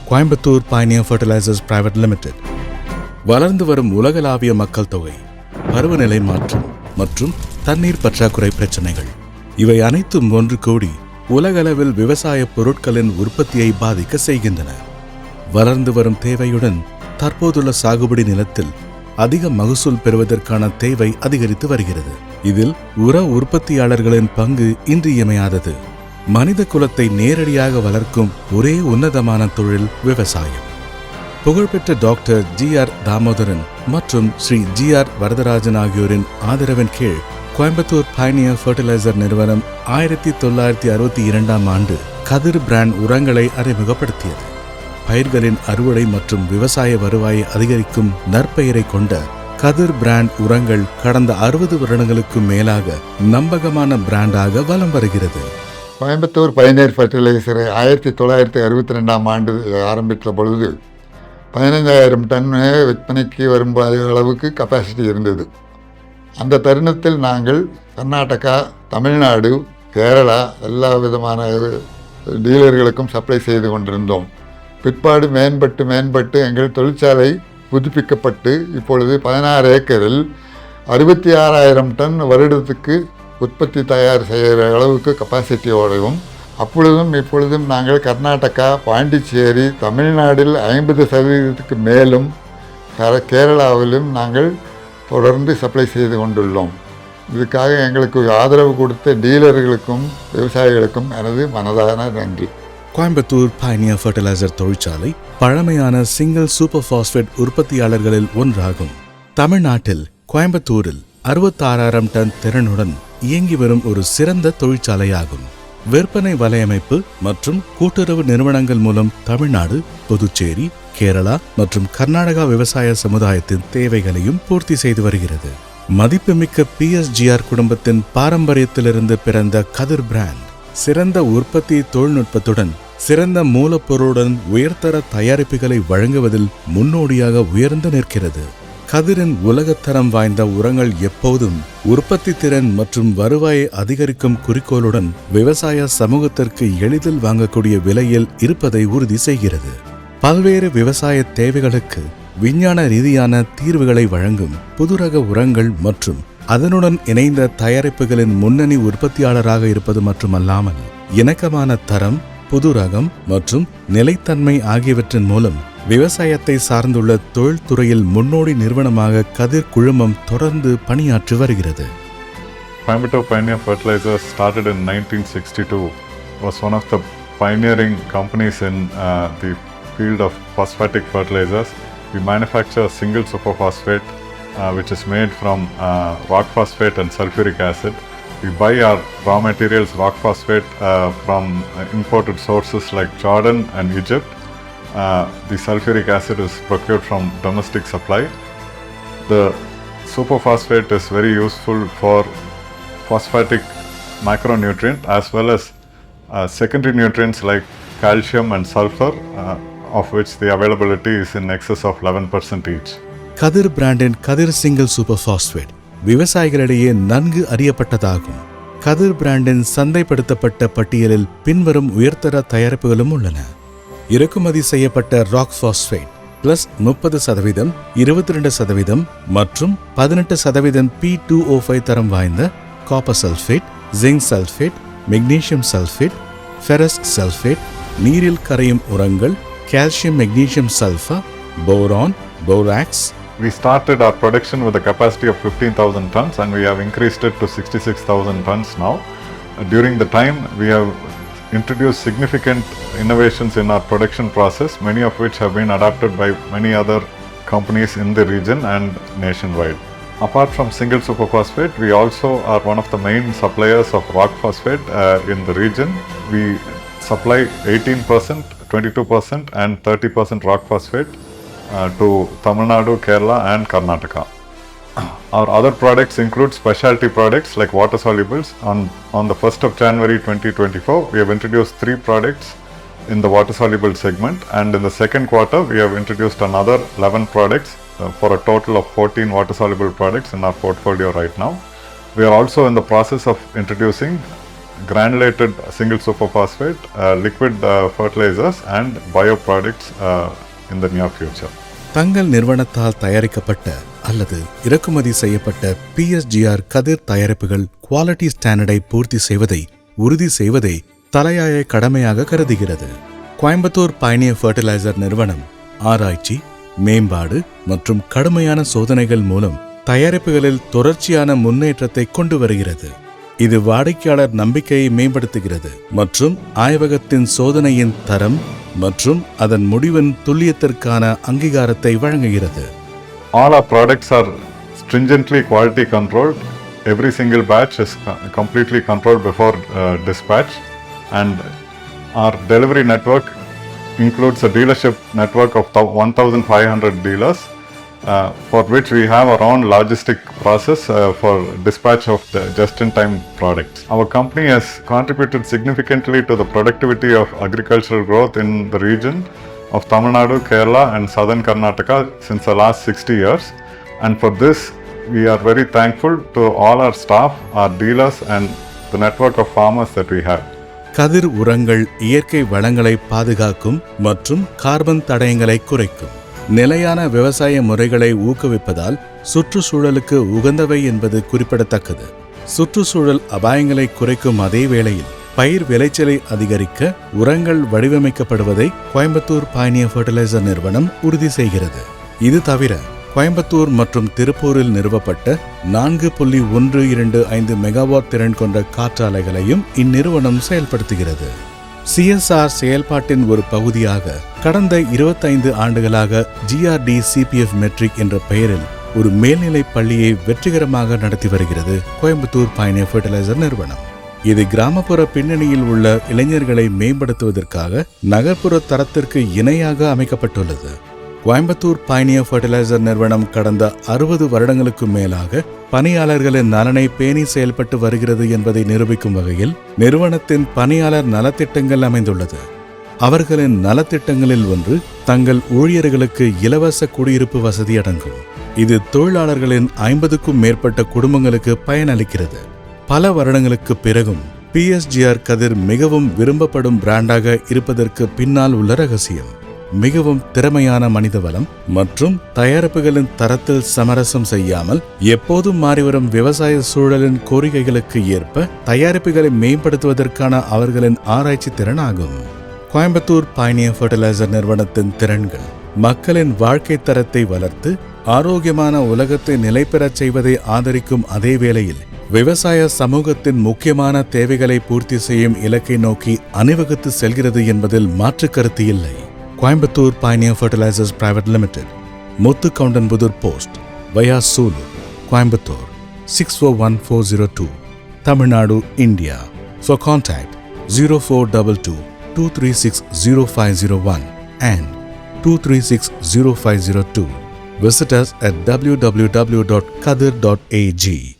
Coimbatore Pioneer fertilisers Private limited. வளர்ந்து வரும் உலகளாவிய மக்கள் தொகை, பருவநிலை மாற்றம் மற்றும் தண்ணீர் பற்றாக்குறை பிரச்சனைகள் இவை அனைத்தும் ஒன்று கூடி உலகளவில் விவசாய பொருட்களின் உற்பத்தியை பாதிக்க செய்கின்றன. வளர்ந்து வரும் தேவையுடன் தற்போதுள்ள சாகுபடி நிலத்தில் அதிக மகசூல் பெறுவதற்கான தேவை அதிகரித்து வருகிறது. இதில் உர உற்பத்தியாளர்களின் பங்கு இன்றியமையாதது. மனித குலத்தை நேரடியாக வளர்க்கும் ஒரே உன்னதமான தொழில் விவசாயம். புகழ்பெற்ற டாக்டர் G.R. தாமோதரன் மற்றும் ஸ்ரீ G.R. வரதராஜன் ஆகியோரின் ஆதரவின் கீழ் கோயம்புத்தூர் பைனியர் ஃபர்டிலைசர் நிறுவனம் 1962ஆம் ஆண்டு கதிர் பிராண்ட் உரங்களை அறிமுகப்படுத்தியது. பயிர்களின் அறுவடை மற்றும் விவசாய வருவாயை அதிகரிக்கும் நற்பெயரை கொண்ட கதிர் பிராண்ட் உரங்கள் கடந்த 60 வருடங்களுக்கும் மேலாக நம்பகமான பிராண்டாக வலம் வருகிறது. கோயம்புத்தூர் பைனியர் ஃபர்டிலைசரை 1962ஆம் ஆண்டு ஆரம்பித்த பொழுது 15,000 டன் விற்பனைக்கு வரும் அளவுக்கு கெப்பாசிட்டி இருந்தது. அந்த தருணத்தில் நாங்கள் கர்நாடகா, தமிழ்நாடு, கேரளா எல்லா விதமான டீலர்களுக்கும் சப்ளை செய்து கொண்டிருந்தோம். பிற்பாடு மேம்பட்டு எங்கள் தொழிற்சாலை புதுப்பிக்கப்பட்டு இப்பொழுது 16 ஏக்கரில் 66,000 டன் வருடத்துக்கு உற்பத்தி தயார் செய்கிற அளவுக்கு கெப்பாசிட்டியோடையும், இப்பொழுதும் நாங்கள் கர்நாடகா, பாண்டிச்சேரி, தமிழ்நாட்டில் 50% மேலும் கேரளாவிலும் நாங்கள் தொடர்ந்து சப்ளை செய்து கொண்டுள்ளோம். இதுக்காக எங்களுக்கு ஆதரவு கொடுத்த டீலர்களுக்கும் விவசாயிகளுக்கும் எனது மனதான நன்றி. கோயம்புத்தூர் பைனியர் ஃபர்டிலைசர் தொழிற்சாலை பழமையான சிங்கிள் சூப்பர் பாஸ்பேட் உற்பத்தியாளர்களில் ஒன்றாகும். தமிழ்நாட்டில் கோயம்புத்தூரில் 66,000 டன் திறனுடன் இயங்கி வரும் ஒரு சிறந்த தொழிற்சாலையாகும். விற்பனை வலையமைப்பு மற்றும் கூட்டுறவு நிறுவனங்கள் மூலம் தமிழ்நாடு, புதுச்சேரி, கேரளா மற்றும் கர்நாடகா விவசாய சமுதாயத்தின் தேவைகளையும் பூர்த்தி செய்து வருகிறது. மதிப்புமிக்க PSGR குடும்பத்தின் பாரம்பரியத்திலிருந்து பிறந்த கதிர் பிராண்ட் சிறந்த உற்பத்தி தொழில்நுட்பத்துடன் சிறந்த மூலப்பொருளுடன் உயர்தர தயாரிப்புகளை வழங்குவதில் முன்னோடியாக உயர்ந்து நிற்கிறது. கதிரின் உலகத்தரம் வாய்ந்த உரங்கள் எப்போதும் உற்பத்தி திறன் மற்றும் வருவாயை அதிகரிக்கும் குறிக்கோளுடன் விவசாய சமூகத்திற்கு எளிதில் வாங்கக்கூடிய விலையில் இருப்பதை உறுதி செய்கிறது. பல்வேறு விவசாய தேவைகளுக்கு விஞ்ஞான ரீதியான தீர்வுகளை வழங்கும் புதுரக உரங்கள் மற்றும் அதனுடன் இணைந்த தயாரிப்புகளின் முன்னணி உற்பத்தியாளராக இருப்பது மட்டுமல்லாமல் இணக்கமான தரம், புது ரகம் மற்றும் நிலைத்தன்மை ஆகியவற்றின் மூலம் விவசாயத்தை சார்ந்துள்ள தொழில்துறையில் முன்னோடி நிறுவனமாக கதிர் குழுமம் தொடர்ந்து பணியாற்றி வருகிறது. Coimbatore Pioneer Fertilizers started in 1962, was one of the pioneering companies in the field of phosphatic fertilizers. We manufacture single superphosphate which is made from rock phosphate and sulfuric acid. We buy our raw materials, rock phosphate, from imported sources like Jordan and Egypt. The sulfuric acid is procured from domestic supply. The superphosphate is very useful for phosphatic macronutrient as well as secondary nutrients like calcium and sulfur, of which the availability is in excess of 11% each. கதிர் பிராண்டின் கதிர் single super phosphate விவசாயிகளிடையே நன்கு அறியப்பட்டதாகும். கதிர் பிராண்டின் சந்தைப்படுத்தப்பட்ட பட்டியலில் பின்வரும் உயர்தர தயாரிப்புகளும் உள்ளன. இறக்குமதி செய்யப்பட்ட ராக் பாஸ்பேட் பிளஸ் 30%, 22% மற்றும் 18% P2O5 தரம் வாய்ந்த copper sulphate, zinc sulphate, magnesium sulphate, ferrous sulphate, நீரில் கரையும் உரங்கள், calcium magnesium sulphur, boron, borax. We started our production with a capacity of 15,000 tons and we have increased it to 66,000 tons now. During the time, we have introduced significant innovations in our production process, many of which have been adopted by many other companies in the region and nationwide. Apart from single superphosphate, we also are one of the main suppliers of rock phosphate in the region. We supply 18%, 22% and 30% rock phosphate to Tamil Nadu, Kerala and Karnataka. Our other products include specialty products like water solubles. On the 1st of January 2024, we have introduced 3 products in the water soluble segment, and in the second quarter we have introduced another 11 products for a total of 14 water soluble products in our portfolio right now. We are also in the process of introducing granulated single superphosphate, liquid fertilizers and bioproducts in the near future. தங்கள் நிறுவனத்தால் தயாரிக்கப்பட்ட அல்லது இறக்குமதி செய்யப்பட்ட PSGR கதிர் தயாரிப்புகள் quality ஸ்டாண்டர்டை பூர்த்தி செய்வதை உறுதி செய்வதை தலையாய கடமையாக கருதுகிறது. கோயம்புத்தூர் பயனியர் ஃபர்டிலைசர் நிறுவனம் ஆராய்ச்சி, மேம்பாடு மற்றும் கடுமையான சோதனைகள் மூலம் தயாரிப்புகளில் தொடர்ச்சியான முன்னேற்றத்தை கொண்டு வருகிறது. இது வாடிக்கையாளர் நம்பிக்கையை மேம்படுத்துகிறது மற்றும் ஆய்வகத்தின் சோதனையின் தரம் மற்றும் அதன் முடிவின் துல்லியத்திற்கான அங்கீகாரத்தை வழங்குகிறது. All our products are stringently quality controlled. Every single batch is completely controlled before dispatch, and our delivery network includes a dealership network of 1,500 dealers, for which we have our own logistic process for dispatch of the just-in-time products. Our company has contributed significantly to the productivity of agricultural growth in the region of Tamil Nadu, Kerala and Southern Karnataka since the last 60 years. And for this, we are very thankful to all our staff, our dealers and the network of farmers that we have. கதிர் உரங்கள் இயற்கை வளங்களை பாதுகாக்கும் மற்றும் carbon தடயங்களை குறைக்கும். நிலையான விவசாய முறைகளை ஊக்குவிப்பதால் சுற்றுச்சூழலுக்கு உகந்தவை என்பது குறிப்பிடத்தக்கது. சுற்றுச்சூழல் அபாயங்களை குறைக்கும் அதே வேளையில் பயிர் விளைச்சலை அதிகரிக்க உரங்கள் வடிவமைக்கப்படுவதை கோயம்புத்தூர் பயனியர் ஃபர்டிலைசர் நிறுவனம் உறுதி செய்கிறது. இது தவிர கோயம்புத்தூர் மற்றும் திருப்பூரில் நிறுவப்பட்ட 4.125 மெகாவாட் திறன் கொண்ட காற்றாலைகளையும் இந்நிறுவனம் செயல்படுத்துகிறது. CSR செயல்பாட்டின் ஒரு பகுதியாக கடந்த 25 ஆண்டுகளாக GRD CPF மெட்ரிக் என்ற பெயரில் ஒரு மேல்நிலைப் பள்ளியை வெற்றிகரமாக நடத்தி வருகிறது கோயம்புத்தூர் பயனியர் ஃபர்டிலைசர் நிறுவனம். இது கிராமப்புற பின்னணியில் உள்ள இளைஞர்களை மேம்படுத்துவதற்காக நகர்ப்புற தரத்திற்கு இணையாக அமைக்கப்பட்டுள்ளது. கோயம்புத்தூர் பயனியர் ஃபர்டிலைசர் நிறுவனம் கடந்த 60 வருடங்களுக்கு மேலாக பணியாளர்களின் நலனை பேணி செயல்பட்டு வருகிறது என்பதை நிரூபிக்கும் வகையில் நிறுவனத்தின் பணியாளர் நலத்திட்டங்கள் அமைந்துள்ளது. அவர்களின் நலத்திட்டங்களில் ஒன்று தங்கள் ஊழியர்களுக்கு இலவச குடியிருப்பு வசதி அடங்கும். இது தொழிலாளர்களின் 50க்கும் மேற்பட்ட குடும்பங்களுக்கு பயனளிக்கிறது. பல வருடங்களுக்கு பிறகும் PSGR கதிர் மிகவும் விரும்பப்படும் பிராண்டாக இருப்பதற்கு பின்னால் உள்ள ரகசியம் மிகவும் திறமையான மனிதவளம் மற்றும் தயாரிப்புகளின் தரத்தில் சமரசம் செய்யாமல் எப்போதும் மாறிவரும் விவசாய சூழலின் கோரிக்கைகளுக்கு ஏற்ப தயாரிப்புகளை மேம்படுத்துவதற்கான அவர்களின் ஆராய்ச்சி திறன் ஆகும். கோயம்புத்தூர் பயனியர் ஃபர்டிலைசர் நிறுவனத்தின் திறன்கள் மக்களின் வாழ்க்கை தரத்தை வளர்த்து ஆரோக்கியமான உலகத்தை நிலைபெறச் செய்வதை ஆதரிக்கும் அதே வேளையில் விவசாய சமூகத்தின் முக்கியமான தேவைகளை பூர்த்தி செய்யும் இலக்கை நோக்கி அணிவகுத்து செல்கிறது என்பதில் மாற்று கருத்து இல்லை. Coimbatore Pioneer Fertilizers Private Limited, Muthugoundanpudur post, via Sulur, Coimbatore 641402, Tamil Nadu, India. For contact 0422-236-0501 and 236-0502. Visit us at www.kadir.ag.